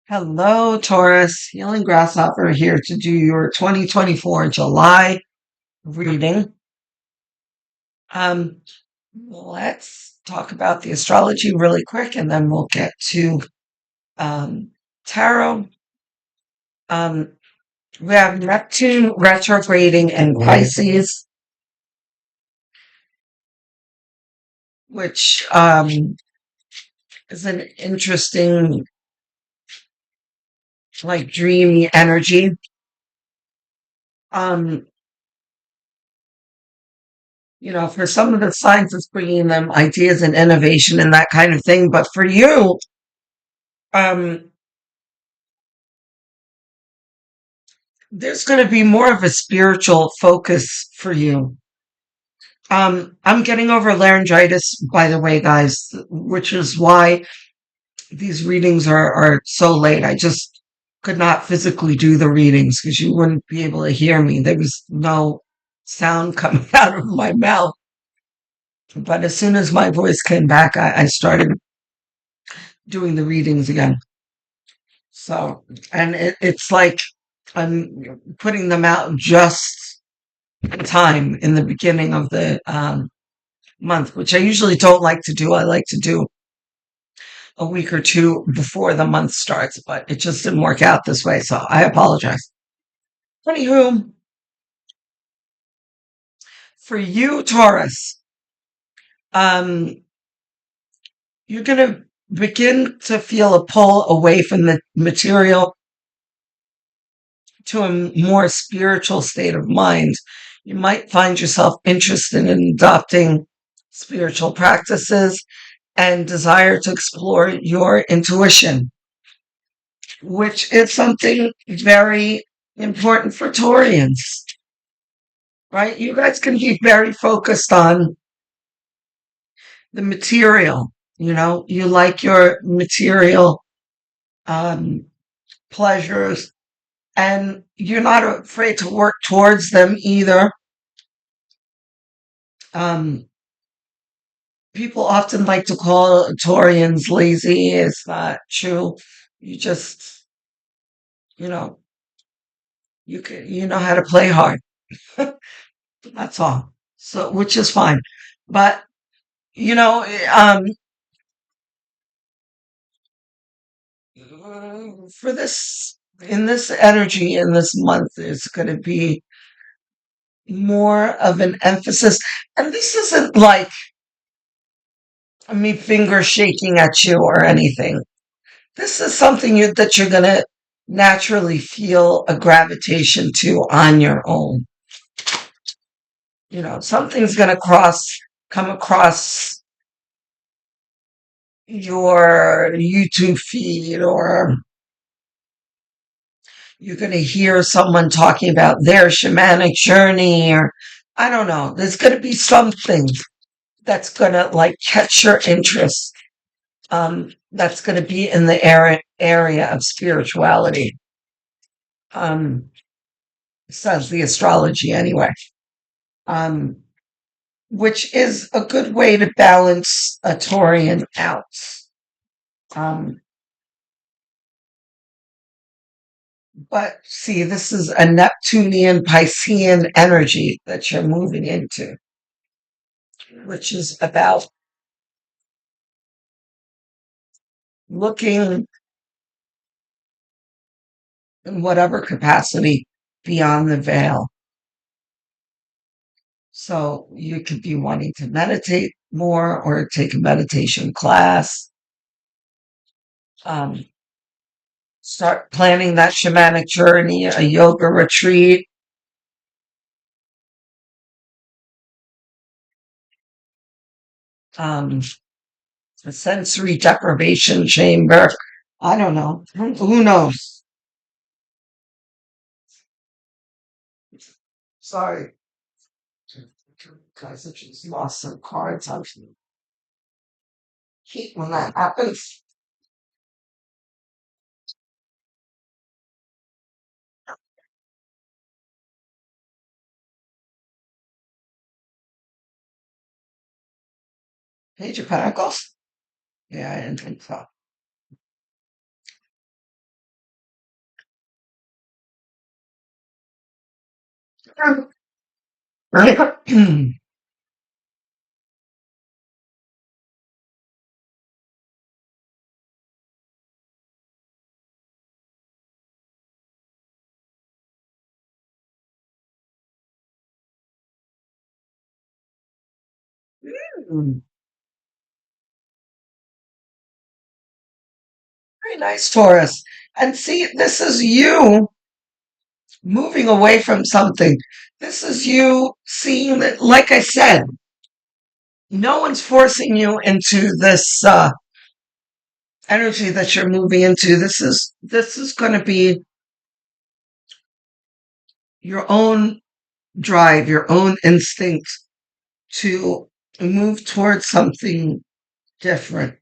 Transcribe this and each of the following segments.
Hello, Taurus. Healing Grasshopper here to do your 2024 July reading. Um, let's talk about the astrology really quick and then we'll get to um, tarot. Um, we have Neptune retrograding in Pisces, which is an interesting, like, dreamy energy. Um, for some of the signs, it's bringing them ideas and innovation and that kind of thing. But for you, um, there's going to be more of a spiritual focus for you. I'm getting over laryngitis, by the way, guys, which is why these readings are so late. I just could not physically do the readings because you wouldn't be able to hear me. There was no sound coming out of my mouth. But as soon as my voice came back, I started doing the readings again. So, and it's like I'm putting them out just in time in the beginning of the month, which I usually don't like to do. I like to do a week or two before the month starts, but it just didn't work out this way. So I apologize. Anywho, for you, Taurus, um, you're going to begin to feel a pull away from the material to a more spiritual state of mind. You might find yourself interested in adopting spiritual practices and desire to explore your intuition, which is something very important for Taurians, right? You guys can be very focused on the material, you like your material um, pleasures, and you're not afraid to work towards them either. Um, People often like to call Taurians lazy. It's not true. You just, you know, you know how to play hard. That's all. So, which is fine. But, you know, for this, in this energy, in this month, it's going to be more of an emphasis. And this isn't like me finger shaking at you or anything. This is something that you're going to naturally feel a gravitation to on your own. Something's going to come across your YouTube feed, or you're going to hear someone talking about their shamanic journey, or I don't know. There's going to be something that's going to like catch your interest. That's going to be in the area of spirituality. Um, Says the astrology anyway. Um, which is a good way to balance a Taurian out. Um, but see, this is a Neptunian Piscean energy that you're moving into, which is about looking in whatever capacity beyond the veil. So you could be wanting to meditate more or take a meditation class. Um, Start planning that shamanic journey, a yoga retreat. Um, a sensory deprivation chamber. I don't know. Who knows? Sorry, guys, I just lost some cards. I hate when that happens. Page of Pentacles? Yeah, I didn't think so. Very nice, Taurus. And see, this is you moving away from something. This is you seeing that, like I said, no one's forcing you into this energy that you're moving into. This is going to be your own drive, your own instinct to move towards something different.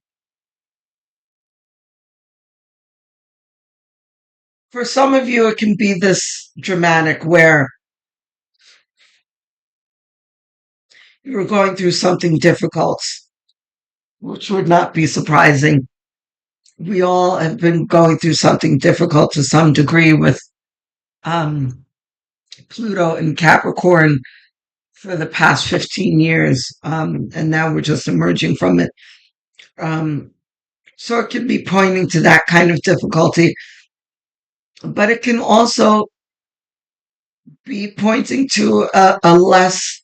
For some of you, it can be this dramatic where you're going through something difficult, which would not be surprising. We all have been going through something difficult to some degree with um, Pluto and Capricorn for the past 15 years, and now we're just emerging from it. Um, so it can be pointing to that kind of difficulty, but it can also be pointing to a less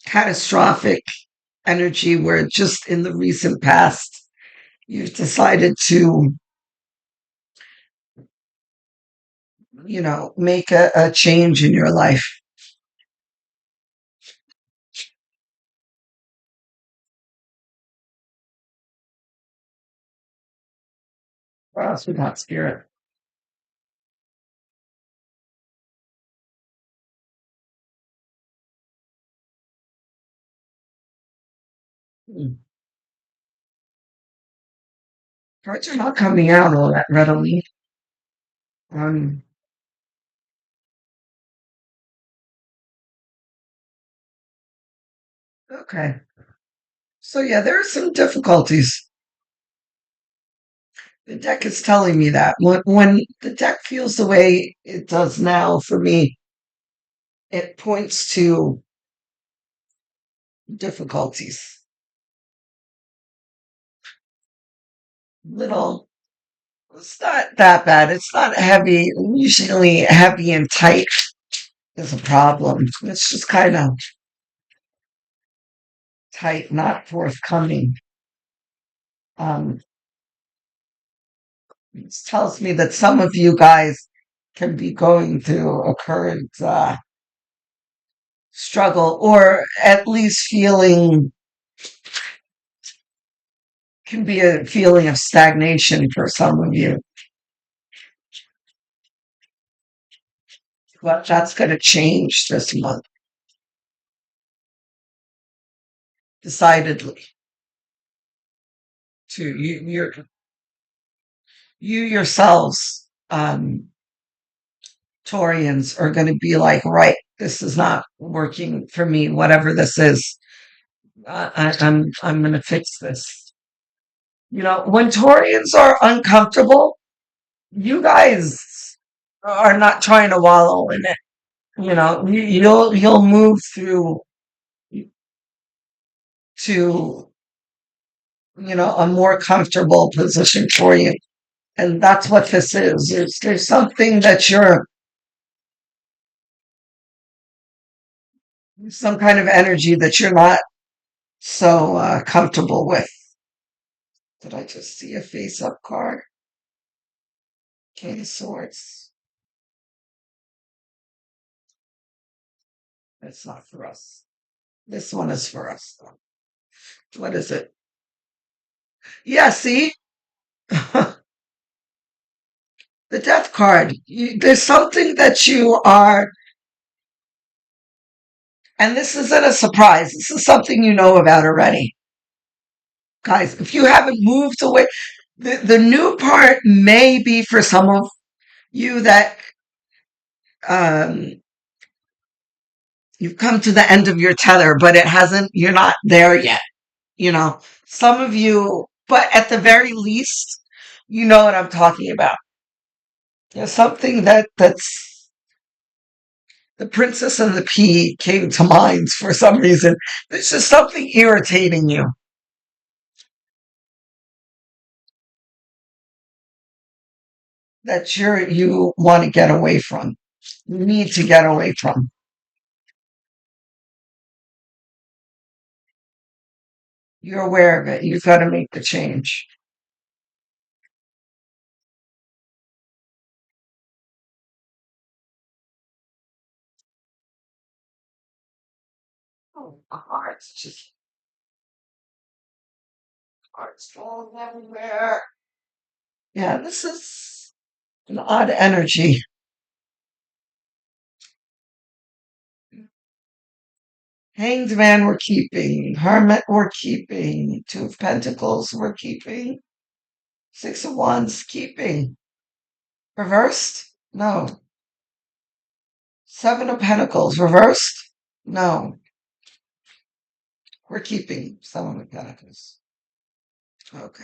catastrophic energy where just in the recent past you've decided to, make a change in your life. What else we got, Spirit? Hmm. Cards are not coming out all that readily. Um, okay. So yeah, there are some difficulties. The deck is telling me that when the deck feels the way it does now for me, it points to difficulties. Little, it's not that bad. It's not heavy. Usually, heavy and tight is a problem. It's just kind of tight, not forthcoming. Um, it tells me that some of you guys can be going through a current struggle, or at least feeling can be a feeling of stagnation for some of you. But that's going to change this month, decidedly. To you yourselves, Taurians, are going to be like, right, this is not working for me. Whatever this is, I'm going to fix this. When Taurians are uncomfortable, you guys are not trying to wallow in it. You'll move through to a more comfortable position for you, and that's what this is. There's something that you're some kind of energy that you're not so comfortable with. Did I just see a face up card? King of Swords. That's not for us. This one is for us, though. What is it? Yeah, see? The death card. There's something that you are, and this isn't a surprise. This is something you know about already. Guys, if you haven't moved away, the new part may be for some of you that um, you've come to the end of your tether, but it hasn't, you're not there yet. Some of you, but at the very least, you know what I'm talking about. There's something that's The Princess and the Pea came to mind for some reason. There's just something irritating you that you want to get away from. You need to get away from. You're aware of it. You've got to make the change. Oh, hearts falling everywhere. Yeah, this is an odd energy. Hanged Man we're keeping. Hermit we're keeping. Two of Pentacles we're keeping. Six of Wands keeping. Reversed? No. Seven of Pentacles reversed? No. We're keeping Seven of Pentacles. Okay.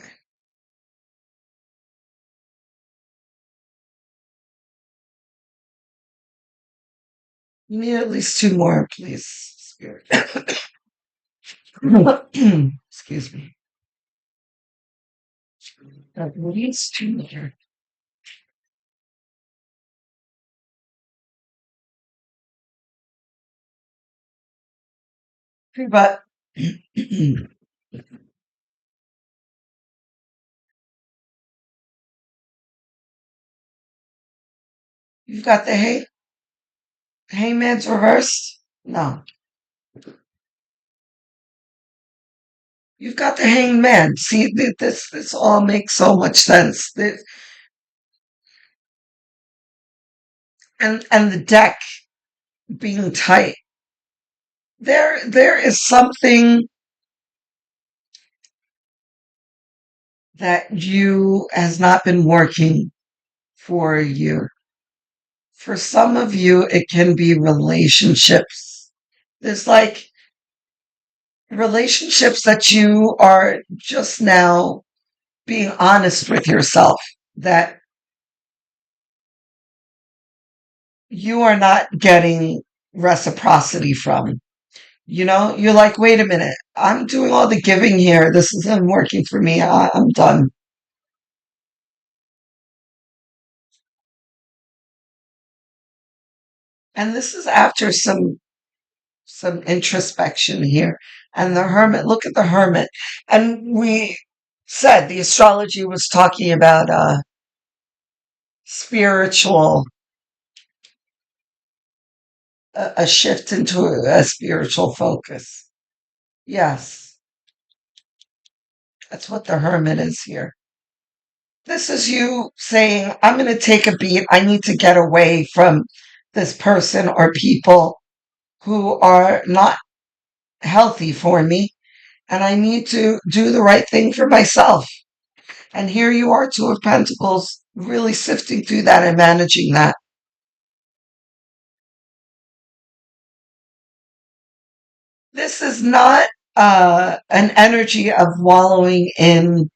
You need at least two more, please, Spirit. Excuse me. At least two more. But you've got the hangman's reversed? No. You've got the hangman. See, this all makes so much sense. And the deck being tight. There is something that you has not been working for you. For some of you, it can be relationships. There's like relationships that you are just now being honest with yourself that you are not getting reciprocity from. You're like, wait a minute, I'm doing all the giving here. This isn't working for me. I'm done. And this is after some introspection here. And the hermit, look at the hermit. And we said the astrology was talking about spiritual, a shift into a spiritual focus. Yes, that's what the hermit is here. This is you saying, I'm going to take a beat. I need to get away from this person or people who are not healthy for me. And I need to do the right thing for myself. And here you are, Two of Pentacles, really sifting through that and managing that. This is not an energy of wallowing in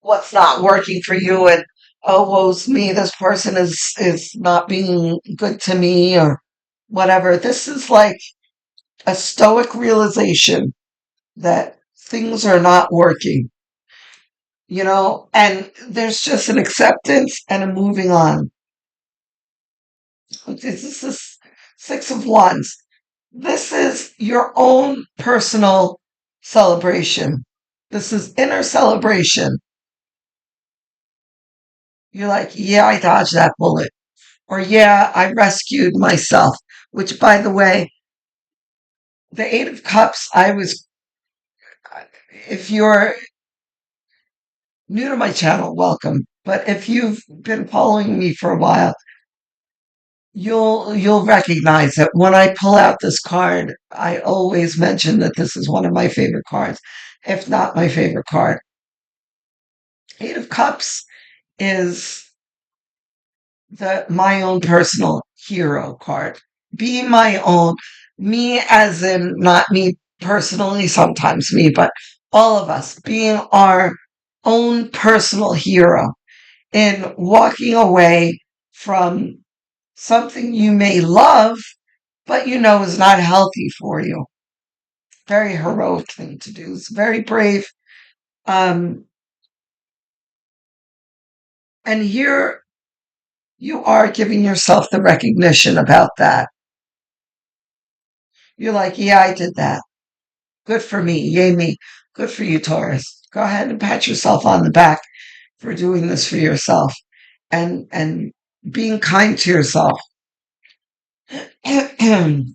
what's not working for you and oh woe's me, this person is not being good to me or whatever. This is like a stoic realization that things are not working, and there's just an acceptance and a moving on. This is Six of Wands. This is your own personal celebration. This is inner celebration. You're like, yeah, I dodged that bullet. Or, yeah, I rescued myself. Which, by the way, the Eight of Cups, if you're new to my channel, welcome. But if you've been following me for a while, you'll recognize that when I pull out this card, I always mention that this is one of my favorite cards, if not my favorite card. Eight of Cups is my own personal hero card. Be my own, me as in not me personally, sometimes me, but all of us being our own personal hero. in walking away from something you may love, but you know is not healthy for you. Very heroic thing to do. It's very brave. Um, and here you are giving yourself the recognition about that. You're like, yeah, I did that. Good for me. Yay, me. Good for you, Taurus. Go ahead and pat yourself on the back for doing this for yourself and being kind to yourself. Because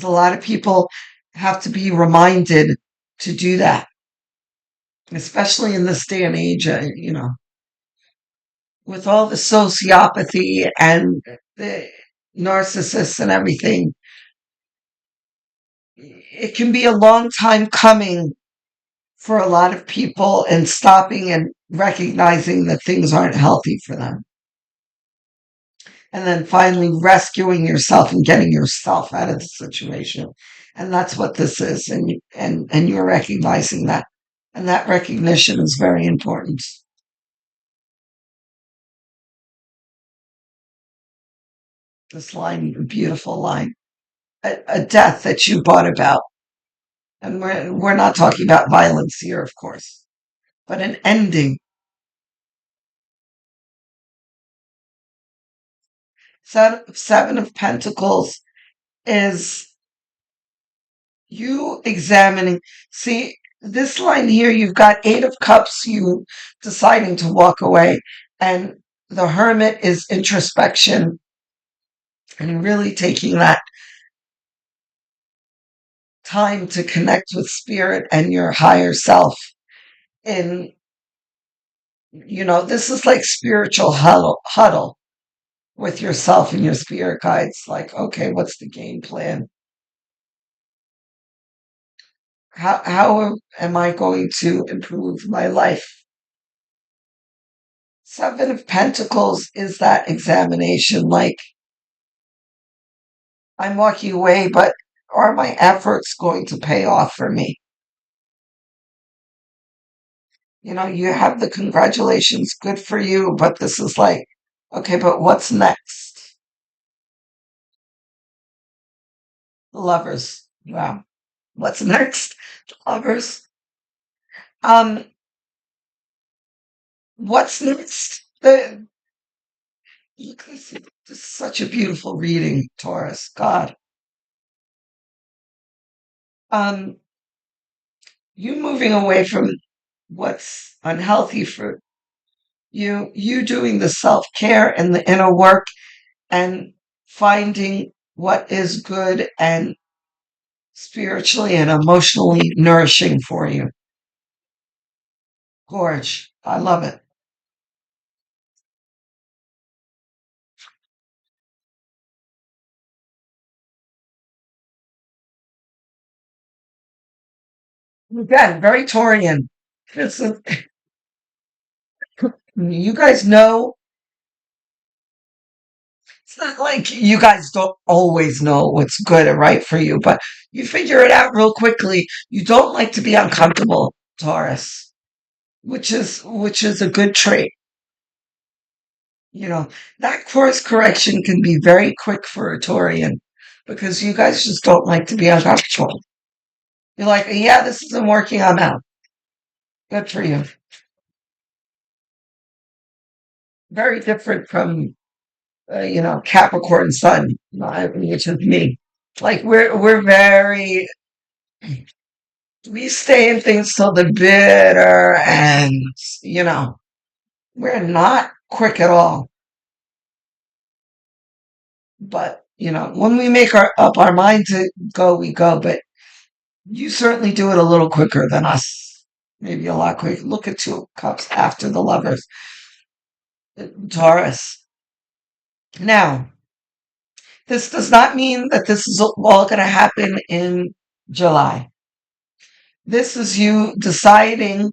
a lot of people have to be reminded to do that, especially in this day and age, with all the sociopathy and the narcissists and everything. It can be a long time coming for a lot of people and stopping and recognizing that things aren't healthy for them. And then finally rescuing yourself and getting yourself out of the situation. And that's what this is. And you're recognizing that. And that recognition is very important. This line, a beautiful line. A death that you brought about. And we're not talking about violence here, of course, but an ending. Seven of Pentacles is you examining. See, this line here, you've got Eight of Cups, you deciding to walk away. And the Hermit is introspection and really taking that time to connect with spirit and your higher self. And, this is like spiritual huddle with yourself and your spirit guides. Like, okay, what's the game plan? How am I going to improve my life? Seven of Pentacles is that examination. Like, I'm walking away, but are my efforts going to pay off for me? You have the congratulations, good for you, but this is like, okay, but what's next? Lovers. Wow. What's next? Lovers. Um, what's next? This is such a beautiful reading, Taurus. God. Um, you moving away from what's unhealthy for you doing the self-care and the inner work and finding what is good and spiritually and emotionally nourishing for you. Gorge. I love it. Again, very Taurian. You guys know, it's not like you guys don't always know what's good and right for you, but you figure it out real quickly. You don't like to be uncomfortable, Taurus, which is a good trait. You know, that course correction can be very quick for a Taurian because you guys just don't like to be uncomfortable. You're like, yeah, this isn't working, I'm out. Good for you. Very different from, Capricorn Sun, which is me. Like we're very, we stay in things till the bitter ends. We're not quick at all. But when we make up our mind to go, we go. But you certainly do it a little quicker than us. Maybe a lot quicker. Look at Two of Cups after the Lovers. Taurus. Now, this does not mean that this is all going to happen in July. This is you deciding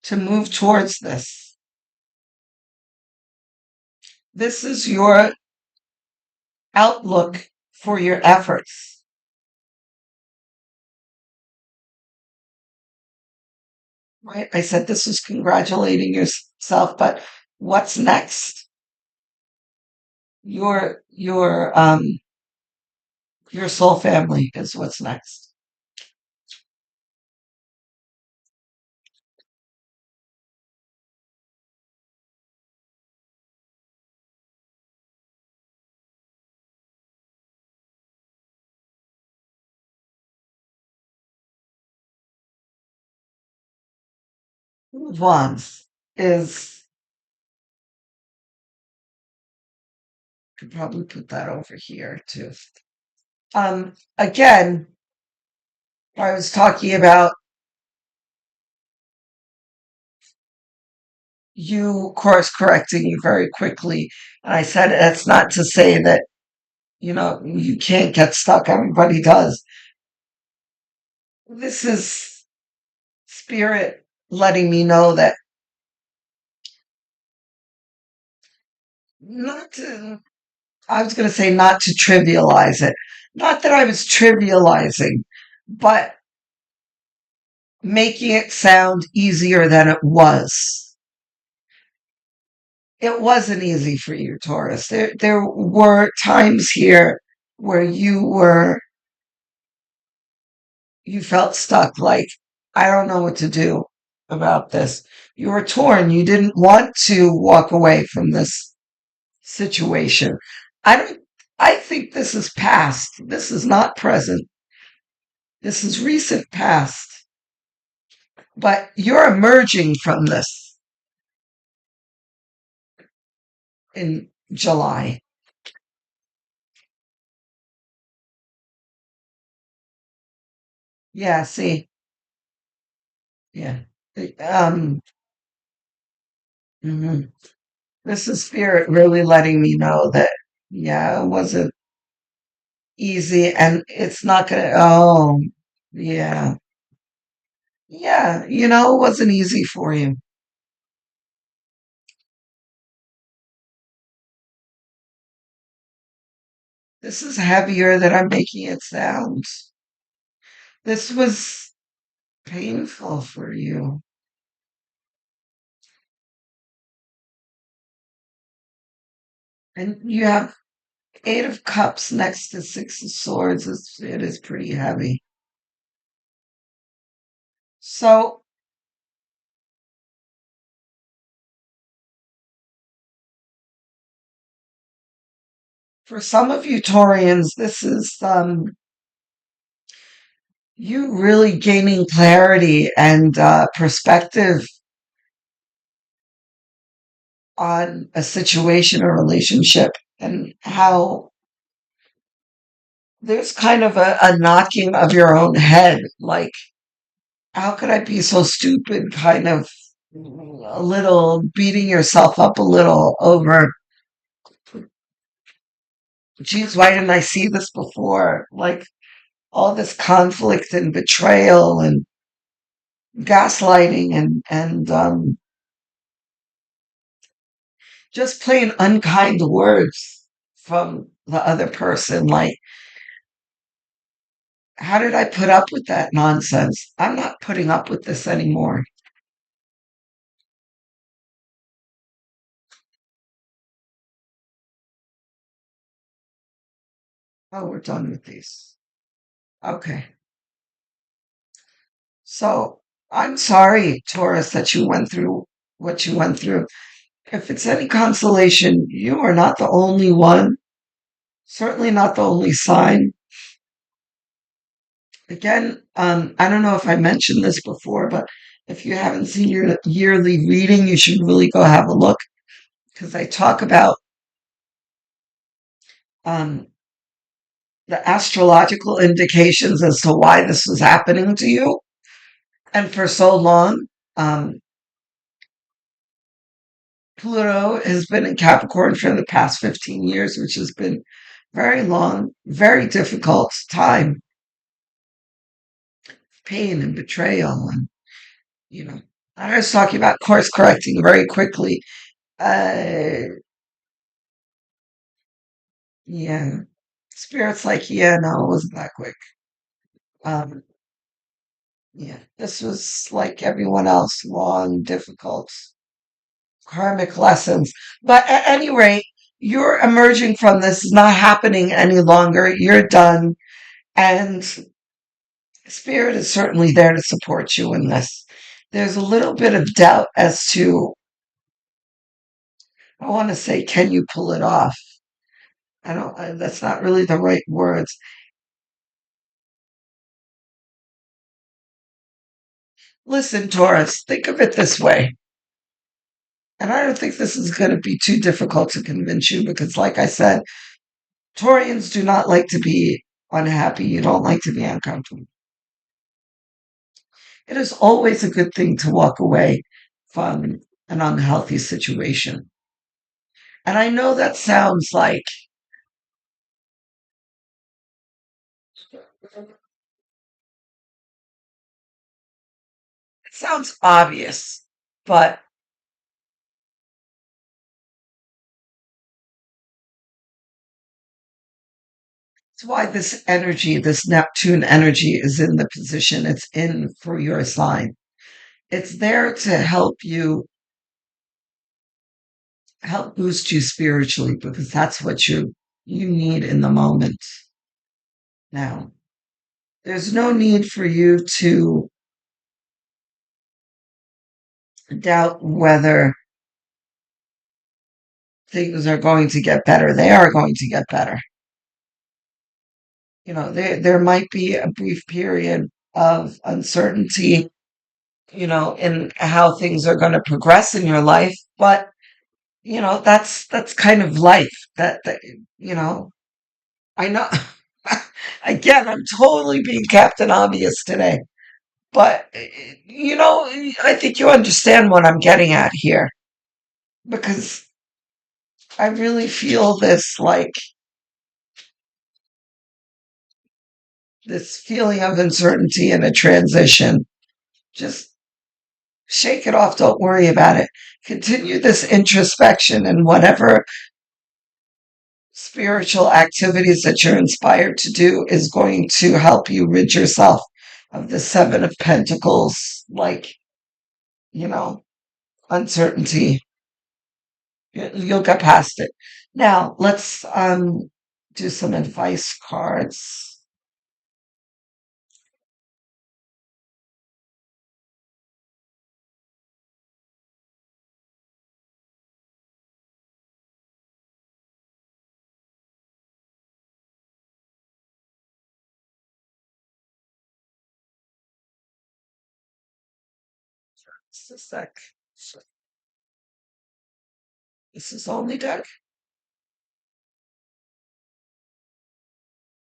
to move towards this. This is your outlook for your efforts. right? I said this was congratulating yourself, but what's next? Your your um your soul family is what's next. Wands is could probably put that over here too. Again, I was talking about you course correcting you very quickly. And I said it's not to say that, you can't get stuck. Everybody does. This is spirit letting me know that not to, I was going to say not to trivialize it. Not that I was trivializing, but making it sound easier than it was. It wasn't easy for you, Taurus. There were times here where you felt stuck, like, I don't know what to do about this. You were torn. You didn't want to walk away from this situation. I don't, I think this is past. This is not present. This is recent past. But you're emerging from this in July. Yeah, see, yeah. Um, mhm. This is spirit really letting me know that, yeah, it wasn't easy and it's not gonna, oh, yeah. Yeah, it wasn't easy for you. This is heavier than I'm making it sound. This was painful for you. And you have Eight of Cups next to Six of Swords. It is pretty heavy. So, for some of you Taurians, this is you really gaining clarity and perspective on a situation or relationship and how there's kind of a knocking of your own head. Like, how could I be so stupid? Kind of a little beating yourself up a little over, geez, why didn't I see this before? Like, all this conflict and betrayal and gaslighting and just plain unkind words from the other person. Like, how did I put up with that nonsense? I'm not putting up with this anymore. Oh, we're done with these. Okay. So I'm sorry, Taurus, that you went through what you went through. If it's any consolation, you are not the only one, certainly not the only sign. Again, I don't know if I mentioned this before, but if you haven't seen your yearly reading, you should really go have a look because I talk about um, the astrological indications as to why this was happening to you. And for so long, um, Pluto has been in Capricorn for the past 15 years, which has been very long, very difficult time, pain and betrayal. And, you know, I was talking about course correcting very quickly. Uh, yeah, Spirit's like, yeah, no, it wasn't that quick. Um, Yeah, this was like everyone else, long, difficult, karmic lessons. But at any rate, you're emerging from this, is not happening any longer. You're done. And Spirit is certainly there to support you in this. There's a little bit of doubt as to, I want to say, can you pull it off? That's not really the right words. Listen, Taurus, think of it this way. And I don't think this is going to be too difficult to convince you because, like I said, Taurians do not like to be unhappy. You don't like to be uncomfortable. It is always a good thing to walk away from an unhealthy situation. And I know that sounds like, it sounds obvious, but it's why this energy, this Neptune energy, is in the position it's in for your sign. It's there to help boost you spiritually because that's what you need in the moment now. There's no need for you to doubt whether things are going to get better. They are going to get better. There might be a brief period of uncertainty, in how things are going to progress in your life, but that's kind of life. That you know, I know. Again, I'm totally being Captain Obvious today, but I think you understand what I'm getting at here because I really feel this feeling of uncertainty and a transition. Just shake it off. Don't worry about it. Continue this introspection and whatever spiritual activities that you're inspired to do is going to help you rid yourself of the Seven of Pentacles, you know, uncertainty. You'll get past it. Now, let's do some advice cards. Just a sec. This is only deck.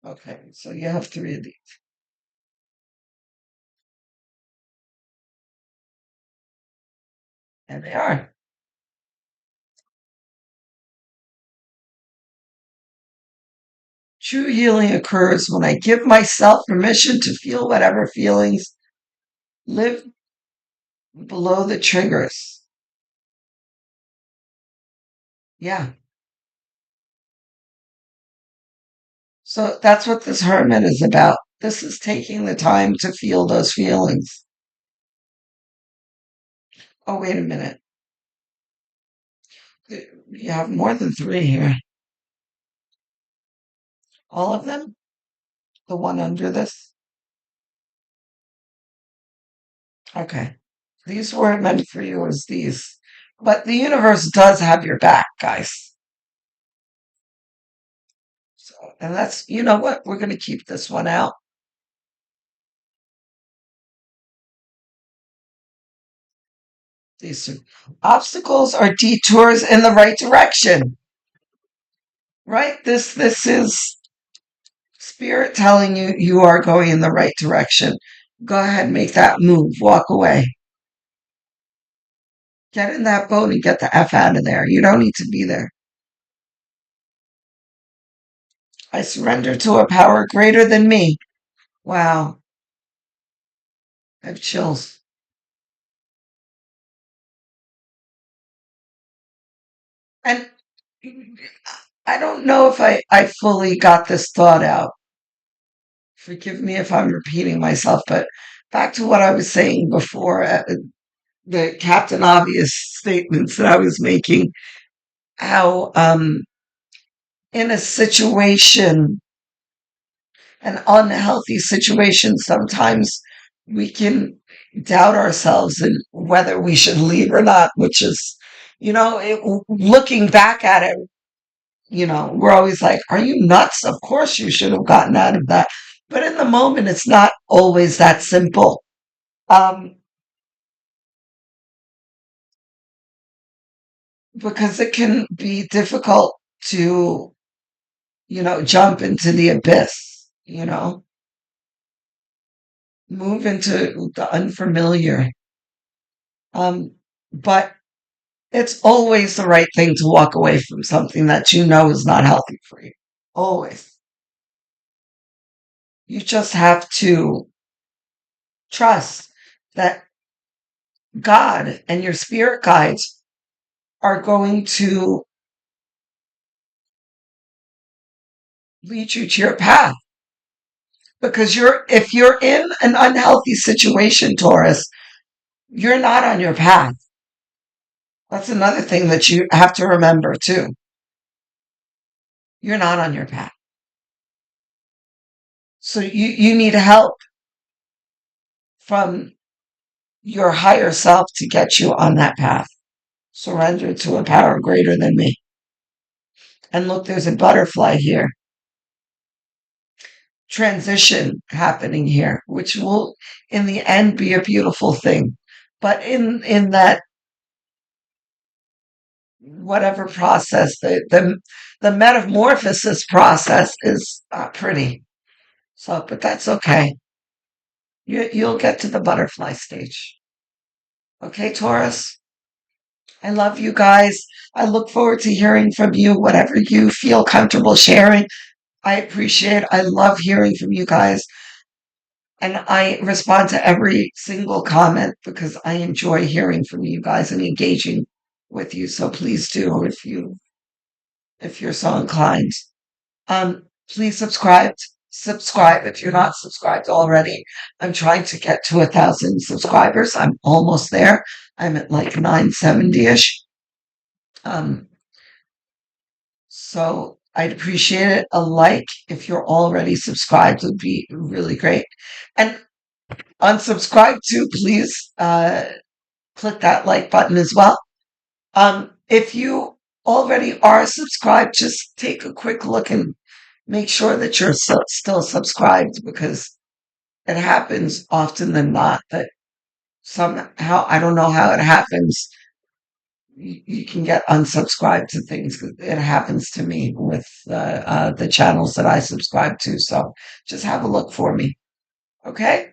Okay, so you have three of these, and they are. True healing occurs when I give myself permission to feel whatever feelings live below the triggers. Yeah. So that's what this hermit is about. This is taking the time to feel those feelings. Oh, wait a minute. You have more than three here. All of them? The one under this? Okay. These weren't meant for you as these. But the universe does have your back, guys. So, and you know what? We're going to keep this one out. These obstacles are detours in the right direction, right? This is spirit telling you you are going in the right direction. Go ahead, make that move, walk away. Get in that boat and get the F out of there. You don't need to be there. I surrender to a power greater than me. Wow, I have chills. And I don't know if I fully got this thought out. Forgive me if I'm repeating myself, but back to what I was saying before, the Captain Obvious statements that I was making, how in a situation, an unhealthy situation, sometimes we can doubt ourselves and whether we should leave or not, which is, looking back at it, we're always like, are you nuts? Of course you should have gotten out of that. But in the moment, it's not always that simple. Um, because it can be difficult to, jump into the abyss, move into the unfamiliar. Um, but it's always the right thing to walk away from something that you know is not healthy for you. Always. You just have to trust that God and your spirit guides are going to lead you to your path. Because if you're in an unhealthy situation, Taurus, you're not on your path. That's another thing that you have to remember too. You're not on your path. So you need help from your higher self to get you on that path. Surrender to a power greater than me. And look, there's a butterfly here. Transition happening here, which will in the end be a beautiful thing. But in that whatever process, the metamorphosis process is pretty. So, but that's okay. You'll get to the butterfly stage. Okay, Taurus? I love you guys. I look forward to hearing from you, whatever you feel comfortable sharing. I appreciate, I love hearing from you guys. And I respond to every single comment because I enjoy hearing from you guys and engaging with you. So please do if you're so inclined. Please subscribe if you're not subscribed already. I'm trying to get to 1,000 subscribers. I'm almost there. I'm at like 970-ish. Um, so I'd appreciate it. A like if you're already subscribed would be really great. And unsubscribe too, please click that like button as well. If you already are subscribed, just take a quick look and make sure that you're still subscribed because it happens often than not that somehow, I don't know how it happens, you can get unsubscribed to things. It happens to me with the channels that I subscribe to. So just have a look for me. Okay?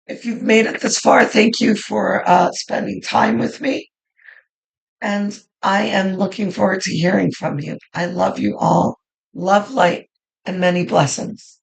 If you've made it this far, thank you for spending time with me. And I am looking forward to hearing from you. I love you all. Love, light, and many blessings.